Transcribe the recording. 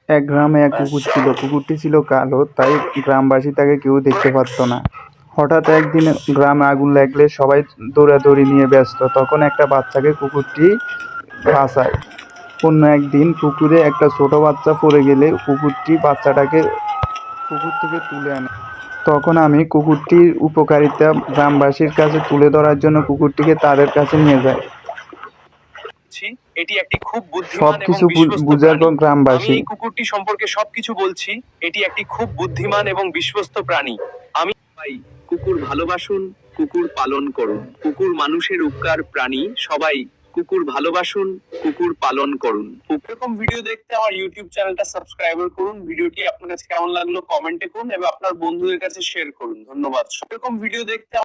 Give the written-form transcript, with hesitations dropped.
এক গ্রামে এক কুকুর ছিল। কুকুরটি ছিল কালো, তাই গ্রামবাসী তাকে কেউ দেখতে পারত না। হঠাৎ একদিন গ্রামে আগুন লাগলে সবাই দৌড়াদৌড়ি নিয়ে ব্যস্ত। তখন একটা বাচ্চাকে কুকুরটি বাঁচায়। অন্য একদিন পুকুরে একটা ছোট বাচ্চা পড়ে গেলে কুকুরটি বাচ্চাটাকে পুকুর থেকে তুলে আনে। তখন আমি কুকুরটির উপকারিতা গ্রামবাসীর কাছে তুলে ধরার জন্য কুকুরটিকে তাদের কাছে নিয়ে যাই। এটি একটি খুব বুদ্ধিমান এবং সবকিছু বিশ্বস্ত বুঝার প্রাণী। পর আমি গ্রামবাসী এই কুকুরটি সম্পর্কে সবকিছু বলছি। এটি একটি খুব বুদ্ধিমান এবং বিশ্বস্ত প্রাণী। আমি সবাই কুকুর ভালোবাসুন, কুকুর পালন করুন। কুকুর মানুষের উপকার প্রাণী। সবাই কুকুর ভালোবাসুন, কুকুর পালন করুন। এরকম ভিডিও দেখতে আমার ইউটিউব চ্যানেলটা সাবস্ক্রাইব করুন। ভিডিওটি আপনার কাছে কেমন লাগলো কমেন্টে করুন এবং আপনার বন্ধুদের কাছে শেয়ার করুন। ধন্যবাদ। এরকম ভিডিও দেখতে